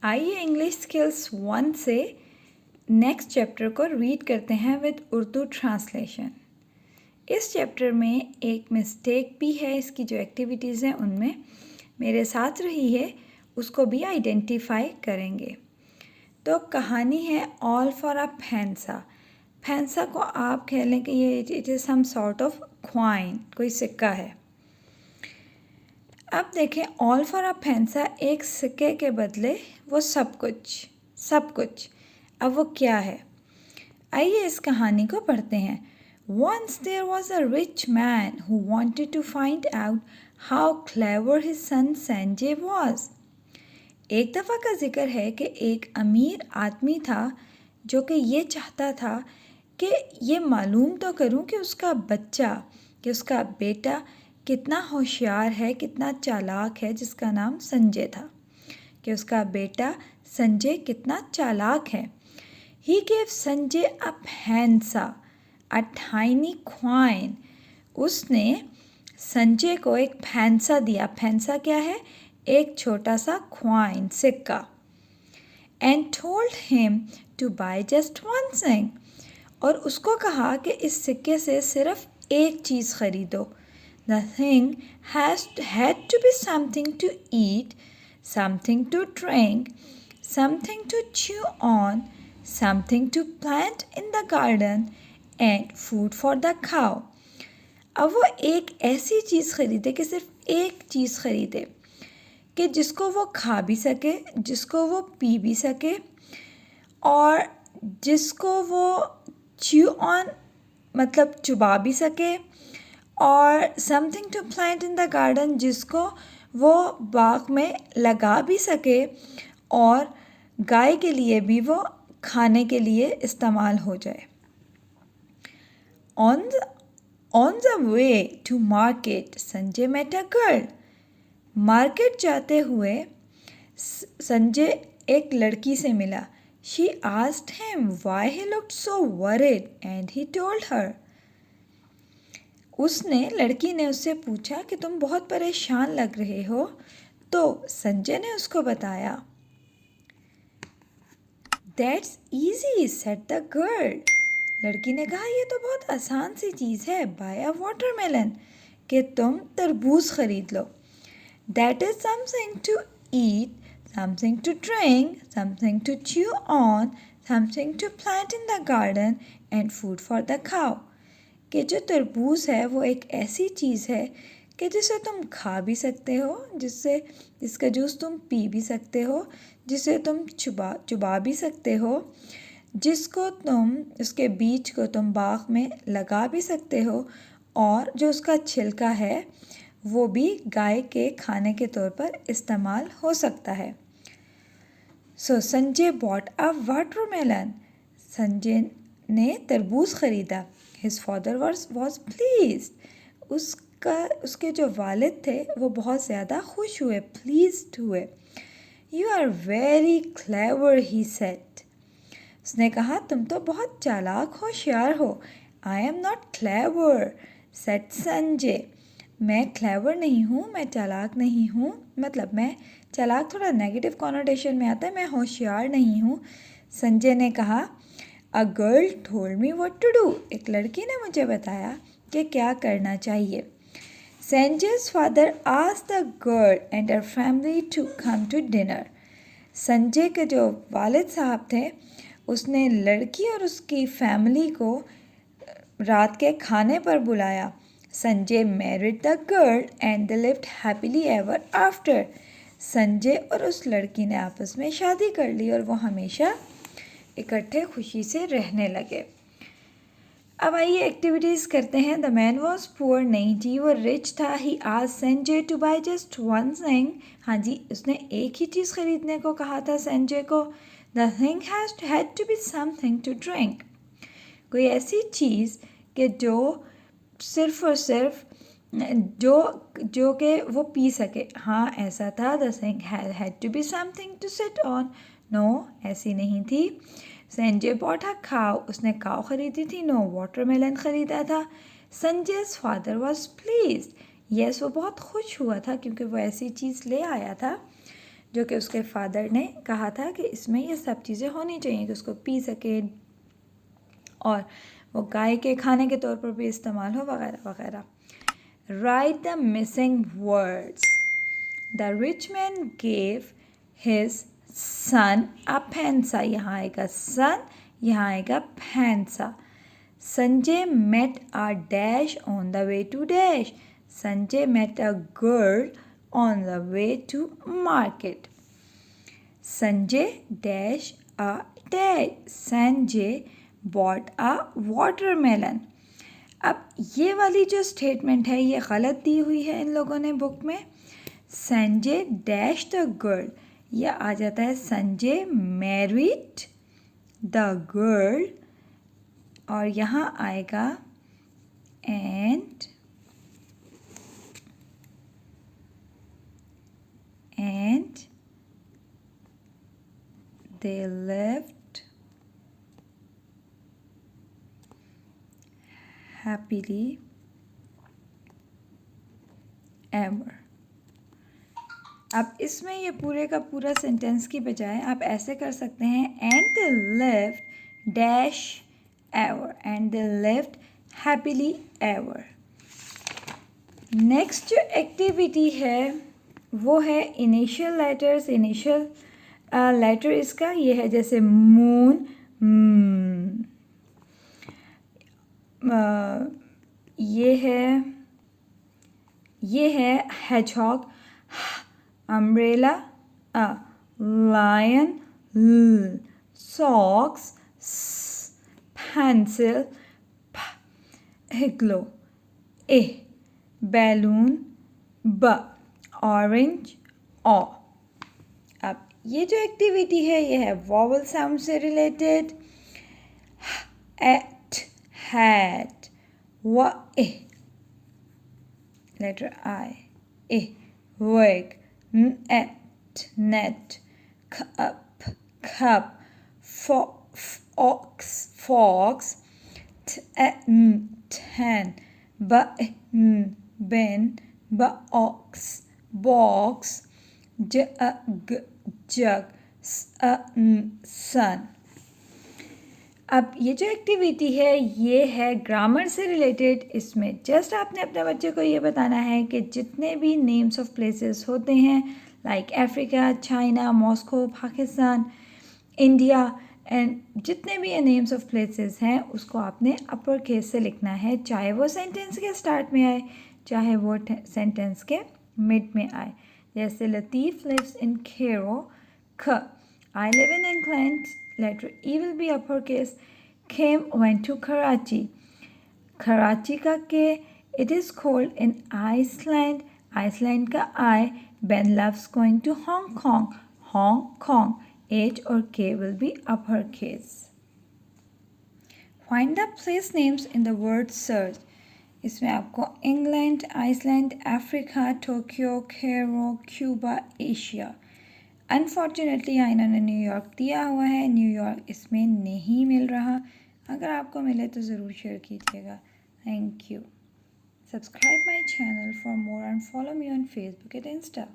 आइए English skills 1 से next chapter को रीड करते हैं विद उर्दू ट्रांसलेशन। इस चैप्टर में एक मिस्टेक भी है, इसकी जो एक्टिविटीज़ हैं उनमें मेरे साथ रही है उसको भी आइडेंटिफाई करेंगे। तो कहानी है ऑल फॉर अ फैंसा। फैंसा को आप कह लें कि ये it is some sort of coin, कोई सिक्का है। अब देखें, ऑल फॉर अ फैंसा एक सिक्के के बदले वो सब कुछ। अब वो क्या है, आइए इस कहानी को पढ़ते हैं। Once there was a rich man who wanted to find out how clever his son Sanjay was. एक दफ़ा का जिक्र है कि एक अमीर आदमी था जो कि ये चाहता था कि ये मालूम तो करूं कि उसका बेटा कितना होशियार है, कितना चालाक है, जिसका नाम संजय था, कि उसका बेटा संजय कितना चालाक है। He gave Sanjay a phansa, a tiny coin. उसने संजय को एक फैंसा दिया। फैंसा क्या है? एक छोटा सा क्वाइन, सिक्का। And told him to buy just one thing. और उसको कहा कि इस सिक्के से सिर्फ एक चीज़ खरीदो। The thing had to be something to eat, something to drink, something to chew on, something to plant in the garden, and food for the cow. अब वो एक ऐसी चीज़ खरीदे कि सिर्फ एक चीज़ खरीदे कि जिसको वो खा भी सके, जिसको वो पी भी सके, और जिसको वो च्यू ऑन मतलब चुबा भी सके, और something to plant in the garden, जिसको वो बाग में लगा भी सके, और गाय के लिए भी वो खाने के लिए इस्तेमाल हो जाए। On the way to market, Sanjay met a girl. Market जाते हुए संजय एक लड़की से मिला। She asked him why he looked so worried and he told her. लड़की ने उससे पूछा कि तुम बहुत परेशान लग रहे हो, तो संजय ने उसको बताया। That's easy, said the girl. लड़की ने कहा ये तो बहुत आसान सी चीज़ है, buy a watermelon, कि तुम तरबूज खरीद लो। That is something to eat, something to drink, something to chew on, something to plant in the garden, and food for the cow. कि जो तरबूज है वो एक ऐसी चीज़ है कि जिसे तुम खा भी सकते हो, जिसका जूस तुम पी भी सकते हो, जिसे तुम चुबा भी सकते हो, उसके बीज को तुम बाग में लगा भी सकते हो, और जो उसका छिलका है वो भी गाय के खाने के तौर पर इस्तेमाल हो सकता है। So Sanjay bought a watermelon, Sanjay ने तरबूज खरीदा। His father was pleased. उसके जो वालिद थे वो बहुत ज़्यादा खुश हुए, pleased हुए। You are very clever, he said. उसने कहा तुम तो बहुत चालाक होशियार हो। I am not clever, said Sanjay. मैं clever नहीं हूँ, मैं चालाक नहीं हूँ, मतलब मैं चालाक थोड़ा नेगेटिव कॉनोटेशन में आता है, मैं होशियार नहीं हूँ। संजय ने कहा A girl told me what to do. एक लड़की ने मुझे बताया कि क्या करना चाहिए। Sanjay's father asked the girl and her family to come to dinner. Sanjay के जो वालिद साहब थे उसने लड़की और उसकी फैमिली को रात के खाने पर बुलाया। Sanjay married the girl and they lived happily ever after. Sanjay और उस लड़की ने आपस में शादी कर ली और वो हमेशा इकट्ठे खुशी से रहने लगे। अब आइए एक्टिविटीज़ करते हैं। द मैन वॉज पुअर, नहीं जी वो रिच था। He asked Sanjay to buy just one thing, हाँ जी उसने एक ही चीज़ खरीदने को कहा था संजय को। The thing had to be something to drink, कोई ऐसी चीज़ कि जो सिर्फ और सिर्फ जो कि वो पी सके। हाँ ऐसा था। The thing had to be something to sit on, no ऐसी नहीं थी। संजय बॉट अ काउ, उसने काउ खरीदी थी। नो वाटरमेलन खरीदा था। Sanjay's father was pleased, yes वो बहुत खुश हुआ था क्योंकि वो ऐसी चीज़ ले आया था जो कि उसके फादर ने कहा था कि इसमें ये सब चीज़ें होनी चाहिए कि उसको पी सके और वो गाय के खाने के तौर पर भी इस्तेमाल हो वगैरह वगैरह। Write the missing words. The rich man gave his son a fancy. यहाँ आएगा सन, यहाँ आएगा फैंसा। Sanjay met a dash on the way to dash. Sanjay met a girl on the way to market. Sanjay dash a dash. Sanjay bought a watermelon. अब ये वाली जो statement है ये गलत दी हुई है इन लोगों ने बुक में। संजय डैश द गर्ल, यह आ जाता है संजय मैरिड द गर्ल, और यहाँ आएगा and they lived happily ever। अब इसमें ये पूरे का पूरा सेंटेंस की बजाय आप ऐसे कर सकते हैं and they lived dash ever, and they lived happily ever। Next जो एक्टिविटी है वो है इनिशियल लेटर्स। इनिशियल लेटर इसका ये है जैसे मून, ये है hedgehog, umbrella, lion, socks, pencil, igloo, balloon, orange, अब ये जो एक्टिविटी है ये है वॉवल साउंड से related. at, had, letter I, wig, net, cup, fox, ten, bin, ox, box, jug, sun। अब ये जो एक्टिविटी है ये है ग्रामर से रिलेटेड। इसमें जस्ट आपने अपने बच्चे को ये बताना है कि जितने भी नेम्स ऑफ प्लेसेस होते हैं like Africa, China, Moscow, Pakistan, India and जितने भी ये नेम्स ऑफ प्लेसेस हैं उसको आपने अपर केस से लिखना है, चाहे वो सेंटेंस के स्टार्ट में आए चाहे वो सेंटेंस के मिड में आए। जैसे Latif lives in Cairo, I live in England, letter E will be uppercase। Kim went to Karachi, Karachi का K, it is cold in Iceland, Iceland का I। Ben loves going to Hong Kong, Hong Kong, H और K will be uppercase। Find the place names in the word search। इसमें आपको England, Iceland, Africa, Tokyo, Cairo, Cuba, Asia. Unfortunately यहाँ इन्होंने New York दिया हुआ है, New York इसमें नहीं मिल रहा। अगर आपको मिले तो ज़रूर शेयर कीजिएगा। Thank you. Subscribe my channel for more and follow me on Facebook and Insta.